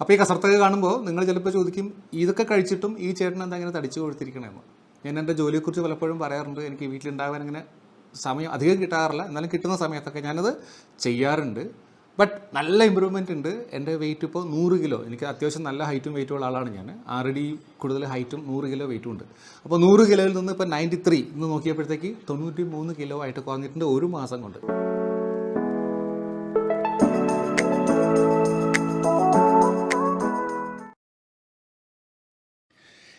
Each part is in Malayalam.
അപ്പോൾ ഈ കസർത്തൊക്കെ കാണുമ്പോൾ നിങ്ങൾ ചിലപ്പോൾ ചോദിക്കും ഇതൊക്കെ കഴിച്ചിട്ടും ഈ ചേട്ടൻ എന്താ ഇങ്ങനെ തടിച്ചു കൊടുത്തിരിക്കണമെന്ന്. ഞാൻ എൻ്റെ ജോലിയെക്കുറിച്ച് പലപ്പോഴും പറയാറുണ്ട്. എനിക്ക് വീട്ടിലുണ്ടാകാൻ ഇങ്ങനെ സമയം അധികം കിട്ടാറില്ല, എന്നാലും കിട്ടുന്ന സമയത്തൊക്കെ ഞാനത് ചെയ്യാറുണ്ട്. ബട്ട് നല്ല ഇമ്പ്രൂവ്മെൻ്റ് ഉണ്ട്. എൻ്റെ വെയിറ്റ് ഇപ്പോൾ 100 കിലോ. എനിക്ക് അത്യാവശ്യം നല്ല ഹൈറ്റും വെയിറ്റുള്ള ആളാണ് ഞാൻ. 6 അടി കൂടുതൽ ഹൈറ്റും 100 കിലോ വെയിറ്റും ഉണ്ട്. അപ്പോൾ 100 കിലോയിൽ നിന്ന് ഇപ്പോൾ 93 ഇന്ന് നോക്കിയപ്പോഴത്തേക്ക് 93 കിലോ ആയിട്ട് കുറഞ്ഞിട്ടുണ്ട് 1 മാസം കൊണ്ട്.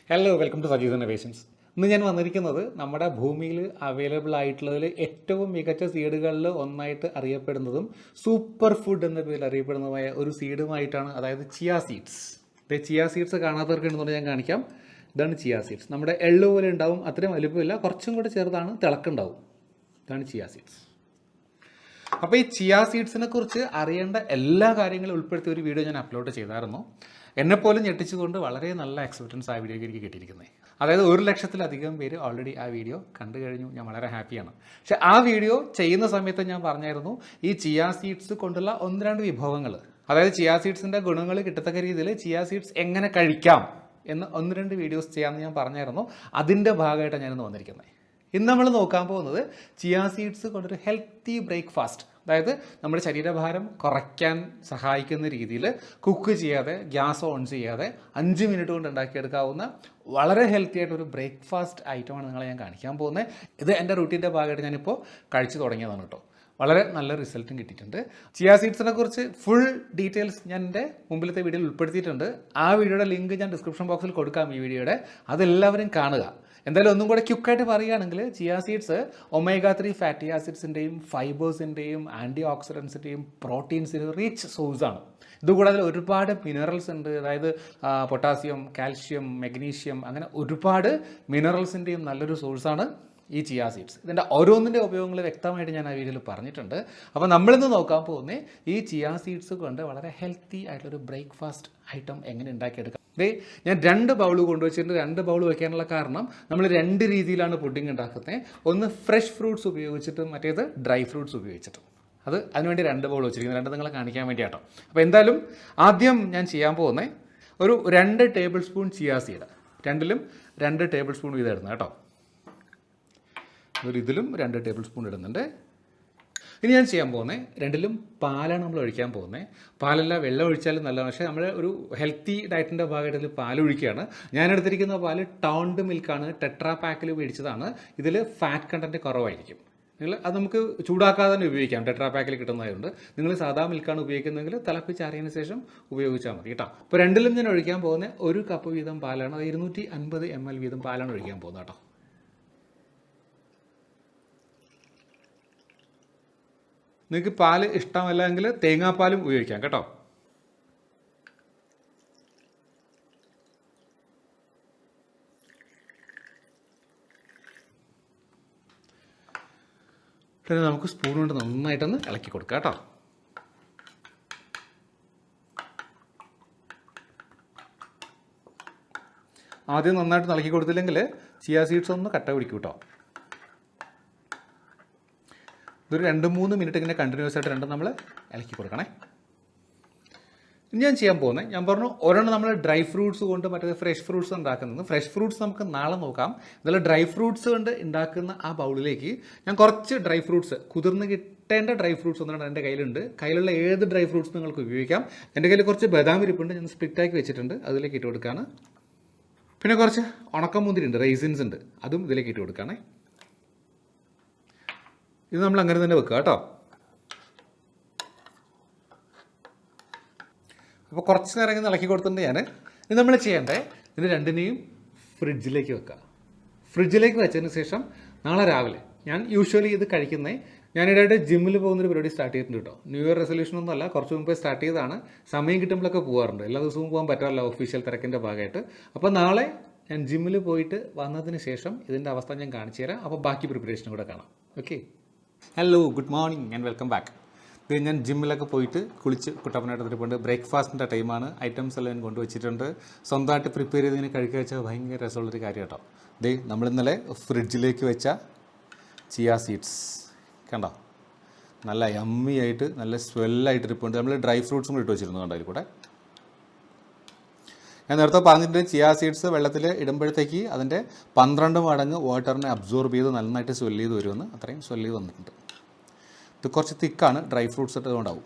Hello, welcome to Saji's innovations. ഇന്ന് ഞാൻ വന്നിരിക്കുന്നത് നമ്മുടെ ഭൂമിയിൽ അവൈലബിൾ ആയിട്ടുള്ളതിൽ ഏറ്റവും മികച്ച സീഡുകളിൽ ഒന്നായിട്ട് അറിയപ്പെടുന്നതും സൂപ്പർ ഫുഡ് എന്ന പേരിൽ അറിയപ്പെടുന്നതുമായ ഒരു സീഡുമായിട്ടാണ്, അതായത് ചിയ സീഡ്സ്. ചിയ സീഡ്സ് കാണാത്തവർക്ക് ഉണ്ടെന്നുണ്ടെങ്കിൽ ഞാൻ കാണിക്കാം. ഇതാണ് ചിയ സീഡ്സ്. നമ്മുടെ എള്ളു പോലെ ഉണ്ടാവും, അത്രയും വലുപ്പമില്ല, കുറച്ചും കൂടെ ചെറുതാണ്, തിളക്കുണ്ടാവും. ഇതാണ് ചിയ സീഡ്സ്. അപ്പോൾ ഈ ചിയ സീഡ്സിനെ കുറിച്ച് അറിയേണ്ട എല്ലാ കാര്യങ്ങളും ഉൾപ്പെടുത്തിയ ഒരു വീഡിയോ ഞാൻ അപ്ലോഡ് ചെയ്തായിരുന്നു. എന്നെപ്പോലും ഞെട്ടിച്ചുകൊണ്ട് വളരെ നല്ല എക്സ്പീരിയൻസ് ആ വീഡിയോയ്ക്ക് എനിക്ക് കിട്ടിയിരിക്കുന്നത്. അതായത് 1,00,000-ലധികം പേര് ഓൾറെഡി ആ വീഡിയോ കണ്ടു കഴിഞ്ഞു. ഞാൻ വളരെ ഹാപ്പിയാണ്. പക്ഷേ ആ വീഡിയോ ചെയ്യുന്ന സമയത്ത് ഞാൻ പറഞ്ഞായിരുന്നു ഈ ചിയ സീഡ്സ് കൊണ്ടുള്ള 1-2 വിഭവങ്ങൾ, അതായത് ചിയ സീഡ്സിൻ്റെ ഗുണങ്ങൾ കിട്ടത്തക്ക രീതിയിൽ ചിയ സീഡ്സ് എങ്ങനെ കഴിക്കാം എന്ന് 1-2 വീഡിയോസ് ചെയ്യാമെന്ന് ഞാൻ പറഞ്ഞായിരുന്നു. അതിൻ്റെ ഭാഗമായിട്ടാണ് ഞാനിന്ന് വന്നിരിക്കുന്നത്. ഇന്ന് നമ്മൾ നോക്കാൻ പോകുന്നത് ചിയ സീഡ്സ് കൊണ്ടൊരു ഹെൽത്തി ബ്രേക്ക്ഫാസ്റ്റ്, അതായത് നമ്മുടെ ശരീരഭാരം കുറയ്ക്കാൻ സഹായിക്കുന്ന രീതിയിൽ കുക്ക് ചെയ്യാതെ, ഗ്യാസ് ഓൺ ചെയ്യാതെ 5 മിനിറ്റ് കൊണ്ട് ഉണ്ടാക്കിയെടുക്കാവുന്ന വളരെ ഹെൽത്തി ആയിട്ടൊരു ബ്രേക്ക്ഫാസ്റ്റ് ഐറ്റമാണ് നിങ്ങളെ ഞാൻ കാണിക്കാൻ പോകുന്നത്. ഇത് എൻ്റെ റൂട്ടീൻ്റെ ഭാഗമായിട്ട് ഞാനിപ്പോൾ കഴിച്ചു തുടങ്ങിയതാണ് കേട്ടോ. വളരെ നല്ല റിസൾട്ടും കിട്ടിയിട്ടുണ്ട്. ചിയ സീഡ്സിനെ കുറിച്ച് ഫുൾ ഡീറ്റെയിൽസ് ഞാൻ എൻ്റെ മുമ്പിലത്തെ വീഡിയോയിൽ ഉൾപ്പെടുത്തിയിട്ടുണ്ട്. ആ വീഡിയോയുടെ ലിങ്ക് ഞാൻ ഡിസ്ക്രിപ്ഷൻ ബോക്സിൽ കൊടുക്കാം. ഈ വീഡിയോയുടെ അതെല്ലാവരും കാണുക. എന്തായാലും ഒന്നും കൂടെ ക്യുക്കായിട്ട് പറയുകയാണെങ്കിൽ ചിയ സീഡ്സ് ഒമേഗ 3 ഫാറ്റി ആസിഡ്സിൻ്റെയും ഫൈബേഴ്സിൻ്റെയും ആൻറ്റി ഓക്സിഡൻസിൻ്റെയും പ്രോട്ടീൻസിൻ്റെ റിച്ച് സോഴ്സാണ്. ഇതുകൂടാതെ ഒരുപാട് മിനറൽസ് ഉണ്ട്. അതായത് പൊട്ടാസ്യം, കാൽഷ്യം, മഗ്നീഷ്യം, അങ്ങനെ ഒരുപാട് മിനറൽസിൻ്റെയും നല്ലൊരു സോഴ്സാണ് ഈ ചിയ സീഡ്സ്. ഇതിൻ്റെ ഓരോന്നിൻ്റെ ഉപയോഗങ്ങൾ വ്യക്തമായിട്ട് ഞാൻ ആ വീഡിയോയിൽ പറഞ്ഞിട്ടുണ്ട്. അപ്പോൾ നമ്മളിന്ന് നോക്കാൻ പോകുന്നത് ഈ ചിയ സീഡ്സ് കൊണ്ട് വളരെ ഹെൽത്തി ആയിട്ടുള്ളൊരു ബ്രേക്ക്ഫാസ്റ്റ് ഐറ്റം എങ്ങനെ ഉണ്ടാക്കിയെടുക്കാം. ഞാൻ 2 ബൗൾ കൊണ്ടുവച്ചിട്ടുണ്ട്. 2 ബൗൾ വയ്ക്കാനുള്ള കാരണം നമ്മൾ 2 രീതിയിലാണ് പുഡിംഗ് ഉണ്ടാക്കുന്നത്. ഒന്ന് ഫ്രഷ് ഫ്രൂട്ട്സ് ഉപയോഗിച്ചിട്ടും മറ്റേത് ഡ്രൈ ഫ്രൂട്ട്സ് ഉപയോഗിച്ചിട്ടും. അതിനുവേണ്ടി 2 ബൗൾ വെച്ചിരിക്കുന്നത്. 2 നിങ്ങളെ കാണിക്കാൻ വേണ്ടിയാട്ടോ. അപ്പോൾ എന്തായാലും ആദ്യം ഞാൻ ചെയ്യാൻ പോകുന്നത് ഒരു 2 ടേബിൾ സ്പൂൺ ചിയ സീഡ്, 2ലും 2 ടേബിൾ സ്പൂൺ വീതം ഇടുന്നത് കേട്ടോ. ഇതിലും 2 ടേബിൾ സ്പൂൺ ഇടുന്നുണ്ട്. ഇനി ഞാൻ ചെയ്യാൻ പോകുന്നത് 2ലും പാലാണ് നമ്മൾ ഒഴിക്കാൻ പോകുന്നത്. പാലല്ല, വെള്ളം ഒഴിച്ചാലും നല്ലതാണ്. പക്ഷേ നമ്മൾ ഒരു ഹെൽത്തി ഡയറ്റിൻ്റെ ഭാഗമായിട്ട് പാൽ ഒഴിക്കുകയാണ്. ഞാൻ എടുത്തിരിക്കുന്ന പാല് ടൗൺഡ് മിൽക്കാണ്, ടെട്രാ പാക്കിൽ മേടിച്ചതാണ്. ഇതിൽ ഫാറ്റ് കണ്ടൻറ്റ് കുറവായിരിക്കും. അത് നമുക്ക് ചൂടാക്കാതെ തന്നെ ഉപയോഗിക്കാം. ടെട്രാ പാക്കിൽ കിട്ടുന്നതായതുകൊണ്ട് നിങ്ങൾ സാധാ മിൽക്കാണ് ഉപയോഗിക്കുന്നതെങ്കിൽ തിളപ്പിച്ചാറിയതിന് ശേഷം ഉപയോഗിച്ചാൽ മതി കേട്ടോ. അപ്പോൾ 2ലും ഞാൻ ഒഴിക്കാൻ പോകുന്നത് 1 കപ്പ് വീതം പാലാണ്. അത് 250 ml വീതം പാലാണ് ഒഴിക്കാൻ പോകുന്നത് കേട്ടോ. നിങ്ങൾക്ക് പാല് ഇഷ്ടമല്ലെങ്കിൽ തേങ്ങാപ്പാലും ഉപയോഗിക്കാം കേട്ടോ. പിന്നെ നമുക്ക് സ്പൂൺ കൊണ്ട് നന്നായിട്ടൊന്ന് ഇളക്കി കൊടുക്കാം കേട്ടോ. ആദ്യം നന്നായിട്ട് ഇളക്കി കൊടുത്തില്ലെങ്കിൽ ചിയ സീഡ്സ് ഒന്ന് കട്ട പിടിക്കും കേട്ടോ. ഇതൊരു 2-3 മിനിറ്റ് ഇങ്ങനെ കണ്ടിന്യൂസ് ആയിട്ട് 2 നമ്മൾ ഇളക്കി കൊടുക്കണേ. ഇനി ഞാൻ ചെയ്യാൻ പോകുന്നത്, ഞാൻ പറഞ്ഞു ഒരെണ്ണം നമ്മൾ ഡ്രൈ ഫ്രൂട്ട്സ് കൊണ്ട് മറ്റേ ഫ്രഷ് ഫ്രൂട്ട്സ് ഉണ്ടാക്കുന്നത്. ഫ്രഷ് ഫ്രൂട്ട്സ് നമുക്ക് നാളെ നോക്കാം. എന്നാലും ഡ്രൈ ഫ്രൂട്ട്സ് കൊണ്ട് ഉണ്ടാക്കുന്ന ആ ബൗളിലേക്ക് ഞാൻ കുറച്ച് ഡ്രൈ ഫ്രൂട്ട്സ്, കുതിർന്ന് കിട്ടേണ്ട ഡ്രൈ ഫ്രൂട്ട്സ് ഒന്നാണ് എൻ്റെ കയ്യിലുണ്ട്. കയ്യിലുള്ള ഏത് ഡ്രൈ ഫ്രൂട്ട്സ് നിങ്ങൾക്ക് ഉപയോഗിക്കാം. എൻ്റെ കയ്യിൽ കുറച്ച് ബദാം ഇരിപ്പുണ്ട്, ഞാൻ സ്പ്ലിറ്റാക്കി വെച്ചിട്ടുണ്ട്, അതിലേക്ക് ഇട്ട് കൊടുക്കുകയാണ്. പിന്നെ കുറച്ച് ഉണക്കമുന്തിരി ഉണ്ട്, റൈസിൻസ് ഉണ്ട്, അതും ഇതിലേക്ക് ഇട്ട് കൊടുക്കുകയാണേ. ഇത് നമ്മൾ അങ്ങനെ തന്നെ വെക്കുക കേട്ടോ. അപ്പോൾ കുറച്ച് നേരം ഇങ്ങനെ ഇളക്കി കൊടുത്തിട്ടുണ്ട് ഞാൻ. ഇത് നമ്മൾ ചെയ്യേണ്ടത് ഇത് 2നെയും ഫ്രിഡ്ജിലേക്ക് വെക്കുക. ഫ്രിഡ്ജിലേക്ക് വെച്ചതിന് ശേഷം നാളെ രാവിലെ, ഞാൻ യൂഷ്വലി ഇത് കഴിക്കുന്നത്, ഞാനിടായിട്ട് ജിമ്മിൽ പോകുന്നൊരു പരിപാടി സ്റ്റാർട്ട് ചെയ്തിട്ടുണ്ട് കേട്ടോ. ന്യൂ ഇയർ റെസൊല്യൂഷനൊന്നും അല്ല, കുറച്ച് മുമ്പേ സ്റ്റാർട്ട് ചെയ്തതാണ്. സമയം കിട്ടുമ്പോഴൊക്കെ പോകാറുണ്ട്. എല്ലാ ദിവസവും പോകാൻ പറ്റാറില്ല ഒഫീഷ്യൽ തിരക്കിൻ്റെ ഭാഗമായിട്ട്. അപ്പോൾ നാളെ ഞാൻ ജിമ്മിൽ പോയിട്ട് വന്നതിന് ശേഷം ഇതിൻ്റെ അവസ്ഥ ഞാൻ കാണിച്ചു തരാം. അപ്പോൾ ബാക്കി പ്രിപ്പറേഷനും കൂടെ കാണാം. Okay, hello, good morning and welcome back. ഇത് ഞാൻ ജിമ്മിലൊക്കെ പോയിട്ട് കുളിച്ച് കുട്ടപ്പനായിട്ട് എടുത്തിട്ടുണ്ട്. ബ്രേക്ക്ഫാസ്റ്റിൻ്റെ ടൈമാണ്. ഐറ്റംസ് എല്ലാം ഞാൻ കൊണ്ടുവച്ചിട്ടുണ്ട്. സ്വന്തമായിട്ട് പ്രിപ്പയർ ചെയ്തതിന് കഴിക്കുക വെച്ചാൽ ഭയങ്കര രസമുള്ളൊരു കാര്യം കേട്ടോ. നമ്മളിന്നലെ ഫ്രിഡ്ജിലേക്ക് വെച്ച ചിയ സീഡ്സ് കണ്ടോ, നല്ല യമ്മി ആയിട്ട് നല്ല സ്വെല്ലായിട്ട് ഇരിപ്പുണ്ട്. നമ്മൾ ഡ്രൈ ഫ്രൂട്ട്സും കൂടി ഇട്ട് വെച്ചിരുന്നു കണ്ടോ അതിൽ കൂടെ. ഞാൻ നേരത്തെ പറഞ്ഞിട്ട് ചിയാ സീഡ്സ് വെള്ളത്തിൽ ഇടുമ്പോഴത്തേക്ക് അതിൻ്റെ 12 മടങ്ങ് വാട്ടറിനെ അബ്സോർബ് ചെയ്ത് നന്നായിട്ട് സ്വെല്ല് ചെയ്ത് വരുമെന്ന്, അത്രയും സ്വെല്ല് ചെയ്ത് വന്നിട്ടുണ്ട്. ഇത് കുറച്ച് തിക്കാണ്, ഡ്രൈ ഫ്രൂട്ട്സ് ഇട്ടുകൊണ്ടാവും.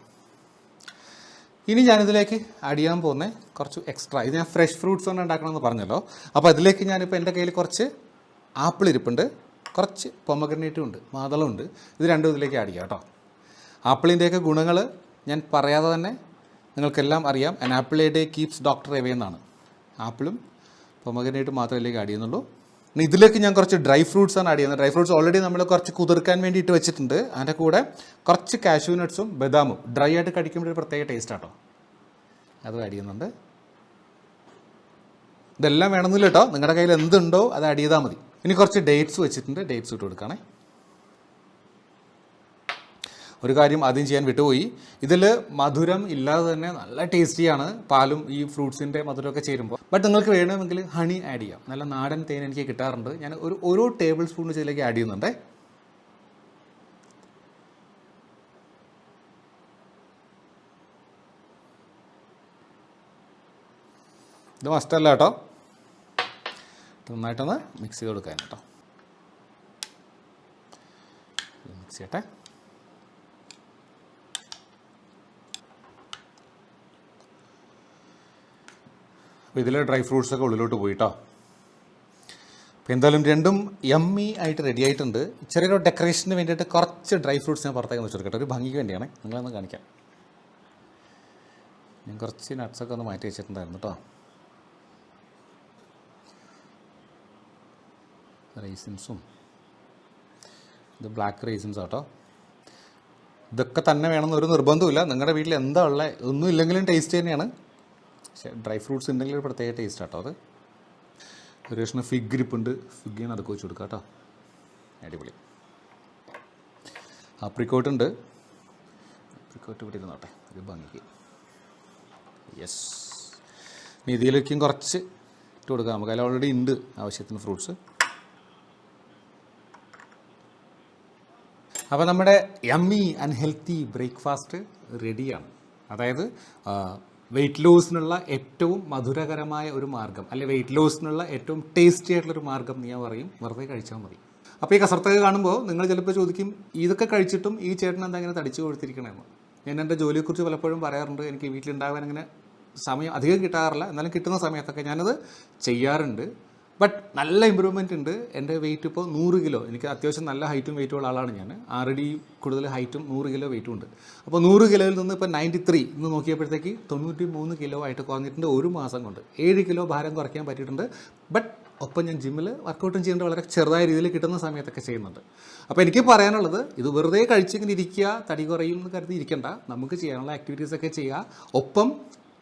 ഇനി ഞാനിതിലേക്ക് ആഡ് ചെയ്യാൻ പോകുന്നത് കുറച്ച് എക്സ്ട്രാ, ഇത് ഞാൻ ഫ്രഷ് ഫ്രൂട്ട്സ് കൊണ്ട് ഉണ്ടാക്കണമെന്ന് പറഞ്ഞല്ലോ. അപ്പോൾ അതിലേക്ക് ഞാനിപ്പോൾ എൻ്റെ കയ്യിൽ കുറച്ച് ആപ്പിൾ ഇരിപ്പുണ്ട്, കുറച്ച് പൊമഗ്രനേറ്റും ഉണ്ട്, മാതളമുണ്ട്. ഇത് രണ്ടും ഇതിലേക്ക് ആഡ് ചെയ്യാം കേട്ടോ. ആപ്പിളിൻ്റെയൊക്കെ ഗുണങ്ങൾ ഞാൻ പറയാതെ തന്നെ നിങ്ങൾക്കെല്ലാം അറിയാം. An apple A day keeps doctor away എന്നാണ്. ആപ്പിളും പൊമഗ്രനേറ്റും മാത്രമേ ഇതിലേക്ക് ആഡ് ചെയ്യുന്നുള്ളൂ. ഇനി ഇതിലേക്ക് ഞാൻ കുറച്ച് ഡ്രൈ ഫ്രൂട്ട്സാണ് ആഡ് ചെയ്യുന്നത്. ഡ്രൈ ഫ്രൂട്ട്സ് ഓൾറെഡി നമ്മൾ കുറച്ച് കുതിർക്കാൻ വേണ്ടിയിട്ട് വെച്ചിട്ടുണ്ട്. അതിൻ്റെ കൂടെ കുറച്ച് കാഷ്യൂ നട്ട്സും ബദാമും ഡ്രൈ ആയിട്ട് കടിക്കുമ്പോൾ ഒരു പ്രത്യേക ടേസ്റ്റ് ആട്ടോ, അതും ആഡ് ചെയ്യുന്നുണ്ട്. ഇതെല്ലാം വേണമെന്നില്ല കേട്ടോ, നിങ്ങളുടെ കയ്യിൽ എന്തുണ്ടോ അത് ആഡ് ചെയ്താൽ മതി. ഇനി കുറച്ച് ഡേറ്റ്സ് വെച്ചിട്ടുണ്ട്, ഡേറ്റ്സ് ഇട്ട് കൊടുക്കുകയാണേ. ഒരു കാര്യം ആദ്യം ചെയ്യാൻ വിട്ടുപോയി, ഇതിൽ മധുരം ഇല്ലാതെ തന്നെ നല്ല ടേസ്റ്റിയാണ് പാലും ഈ ഫ്രൂട്ട്സിൻ്റെ മധുരമൊക്കെ ചേരുമ്പോൾ. ബട്ട് നിങ്ങൾക്ക് വേണമെങ്കിൽ ഹണി ആഡ് ചെയ്യാം. നല്ല നാടൻ തേൻ എനിക്ക് കിട്ടാറുണ്ട്, ഞാൻ ഓരോ ടേബിൾ സ്പൂൺ ഇതിലേക്ക് ആഡ് ചെയ്യുന്നുണ്ടേ. ഇത് മസ്റ്റല്ല കേട്ടോ, നന്നായിട്ടൊന്ന് മിക്സ് ചെയ്ത് കൊടുക്കാൻ കേട്ടോ. മിക്സ് ചെയ്യട്ടെ. അപ്പോൾ ഇതിൽ ഡ്രൈ ഫ്രൂട്ട്സൊക്കെ ഉള്ളിലോട്ട് പോയിട്ടോ. അപ്പോൾ എന്തായാലും രണ്ടും യമ്മി ആയിട്ട് റെഡി ആയിട്ടുണ്ട്. ചെറിയൊരു ഡെക്കറേഷന് വേണ്ടിയിട്ട് കുറച്ച് ഡ്രൈ ഫ്രൂട്ട്സ് ഞാൻ പുറത്തേക്ക് വെച്ചെടുക്കട്ടെ, ഒരു ഭംഗിക്ക് വേണ്ടിയാണ്. നിങ്ങളൊന്ന് കാണിക്കാം. ഞാൻ കുറച്ച് നട്ട്സൊക്കെ ഒന്ന് മാറ്റി വെച്ചിട്ടുണ്ടായിരുന്നു കേട്ടോ. റൈസിൻസും, ഇത് ബ്ലാക്ക് റൈസിൻസ് ആട്ടോ. ഇതൊക്കെ തന്നെ വേണമെന്ന് ഒരു നിർബന്ധമില്ല, നിങ്ങളുടെ വീട്ടിൽ എന്താ ഉള്ളത്, ഒന്നും ഇല്ലെങ്കിലും ടേസ്റ്റ് തന്നെയാണ്. പക്ഷേ ഡ്രൈ ഫ്രൂട്ട്സ് ഉണ്ടെങ്കിൽ ഒരു പ്രത്യേക ടേസ്റ്റ് ആട്ടോ അത്. ഒരു കഷ്ണം ഫിഗ് ഇരിപ്പുണ്ട്, ഫിഗ് ഞാൻ അതൊക്കെ വെച്ച് കൊടുക്കാം കേട്ടോ, അടിപൊളി. ആപ്രിക്കോട്ട് ഉണ്ട്, ആപ്രിക്കോട്ട് ഇവിടെ ഇരുന്നോട്ടെ ഒരു ഭംഗിക്ക്. യെസ്, ഇനി ഇതിലേക്കും കുറച്ച് ഇട്ട് കൊടുക്കാം, നമുക്ക് അതിൽ ഓൾറെഡി ഉണ്ട് ആവശ്യത്തിന് ഫ്രൂട്ട്സ്. അപ്പോൾ നമ്മുടെ യമ്മി ആൻഡ് ഹെൽത്തി ബ്രേക്ക്ഫാസ്റ്റ് റെഡിയാണ്. അതായത് വെയിറ്റ് ലോസിനുള്ള ഏറ്റവും മധുരകരമായ ഒരു മാർഗ്ഗം, അല്ലെ വെയിറ്റ് ലോസിനുള്ള ഏറ്റവും ടേസ്റ്റി ആയിട്ടുള്ളൊരു മാർഗ്ഗം ഞാൻ പറയും, വെറുതെ കഴിച്ചാൽ മതി. അപ്പോൾ ഈ കസർത്തൊക്കെ കാണുമ്പോൾ നിങ്ങൾ ചിലപ്പോൾ ചോദിക്കും, ഇതൊക്കെ കഴിച്ചിട്ടും ഈ ചേട്ടൻ എന്താ ഇങ്ങനെ തടിച്ചു കൊടുത്തിരിക്കണമെന്ന്. ഞാൻ എൻ്റെ ജോലിയെക്കുറിച്ച് പലപ്പോഴും പറയാറുണ്ട്, എനിക്ക് വീട്ടിലുണ്ടാകാൻ അങ്ങനെ സമയം അധികം കിട്ടാറില്ല, എന്നാലും കിട്ടുന്ന സമയത്തൊക്കെ ഞാനത് ചെയ്യാറുണ്ട്. ബട്ട് നല്ല ഇമ്പ്രൂവ്മെൻ്റ് ഉണ്ട്. എൻ്റെ വെയിറ്റ് ഇപ്പോൾ 100 കിലോ, എനിക്ക് അത്യാവശ്യം നല്ല ഹൈറ്റും വെയിറ്റും ഉള്ള ആളാണ് ഞാൻ, 6 അടി കൂടുതൽ ഹൈറ്റും 100 കിലോ വെയിറ്റും ഉണ്ട്. അപ്പോൾ 100 കിലോയിൽ നിന്ന് ഇപ്പോൾ 93 ഇന്ന് നോക്കിയപ്പോഴത്തേക്ക് 93 കിലോ ആയിട്ട് കുറഞ്ഞിട്ടുണ്ട്. ഒരു മാസം കൊണ്ട് 7 കിലോ ഭാരം കുറയ്ക്കാൻ പറ്റിയിട്ടുണ്ട്. ബട്ട് ഒപ്പം ഞാൻ ജിമ്മിൽ വർക്കൗട്ടും ചെയ്യേണ്ട വളരെ ചെറുതായ രീതിയിൽ കിട്ടുന്ന സമയത്തൊക്കെ ചെയ്യുന്നുണ്ട്. അപ്പോൾ എനിക്ക് പറയാനുള്ളത്, ഇത് വെറുതെ കഴിച്ചിങ്ങനെ ഇരിക്കുക തടി കുറയും എന്ന് കരുതി ഇരിക്കേണ്ട, നമുക്ക് ചെയ്യാനുള്ള ആക്ടിവിറ്റീസൊക്കെ ചെയ്യുക, ഒപ്പം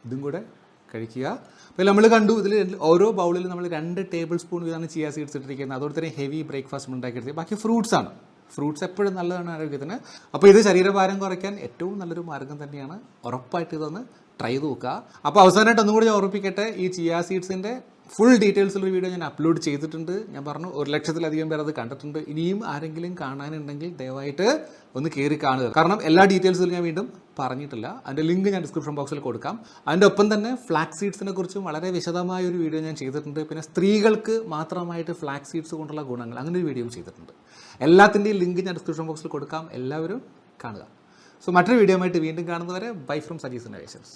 ഇതും കൂടെ കഴിക്കുക. അപ്പോൾ നമ്മൾ കണ്ടു, ഇതിൽ ഓരോ ബൗളിൽ നമ്മൾ 2 ടേബിൾ സ്പൂൺ വീതമാണ് ചിയാ സീഡ്സ് ഇട്ടിരിക്കുന്നത്. അതുപോലെ തന്നെ ഹെവി ബ്രേക്ക്ഫാസ്റ്റ് ഉണ്ടാക്കിയെടുത്ത് ബാക്കി ഫ്രൂട്ട്സാണ്. ഫ്രൂട്ട്സ് എപ്പോഴും നല്ലതാണ് ആരോഗ്യത്തിന്. അപ്പോൾ ഇത് ശരീരഭാരം കുറയ്ക്കാൻ ഏറ്റവും നല്ലൊരു മാർഗ്ഗം തന്നെയാണ്. ഉറപ്പായിട്ട് ഇതൊന്ന് ട്രൈ ചെയ്ത് നോക്കുക. അപ്പോൾ അവസാനമായിട്ട് ഒന്നുകൂടി ഞാൻ ഓർമ്മിക്കട്ടെ, ഈ ചിയാ സീഡ്സിൻ്റെ ഫുൾ ഡീറ്റെയിൽസുള്ള വീഡിയോ ഞാൻ അപ്ലോഡ് ചെയ്തിട്ടുണ്ട്. ഞാൻ പറഞ്ഞു 1,00,000-ലധികം പേർ അത് കണ്ടിട്ടുണ്ട്. ഇനിയും ആരെങ്കിലും കാണാനുണ്ടെങ്കിൽ ദയവായിട്ട് ഒന്ന് കയറി കാണുക. കാരണം എല്ലാ ഡീറ്റെയിൽസും ഞാൻ വീണ്ടും പറഞ്ഞിട്ടില്ല. അതിൻ്റെ ലിങ്ക് ഞാൻ ഡിസ്ക്രിപ്ഷൻ ബോക്സിൽ കൊടുക്കാം. അതിൻ്റെ ഒപ്പം തന്നെ ഫ്ലാക്സ് സീഡ്സിനെ കുറിച്ചും വളരെ വിശദമായ ഒരു വീഡിയോ ഞാൻ ചെയ്തിട്ടുണ്ട്. പിന്നെ സ്ത്രീകൾക്ക് മാത്രമായിട്ട് ഫ്ലാക്സ് സീഡ്സ് കൊണ്ടുള്ള ഗുണങ്ങൾ, അങ്ങനെ ഒരു വീഡിയോ ചെയ്തിട്ടുണ്ട്. എല്ലാത്തിൻ്റെയും ലിങ്ക് ഞാൻ ഡിസ്ക്രിപ്ഷൻ ബോക്സിൽ കൊടുക്കാം, എല്ലാവരും കാണുക. സോ മറ്റൊരു വീഡിയോ ആയിട്ട് വീണ്ടും കാണുന്നവരെ ബൈ ഫ്രം സജീസ് ഇന്നോവേഷൻസ്.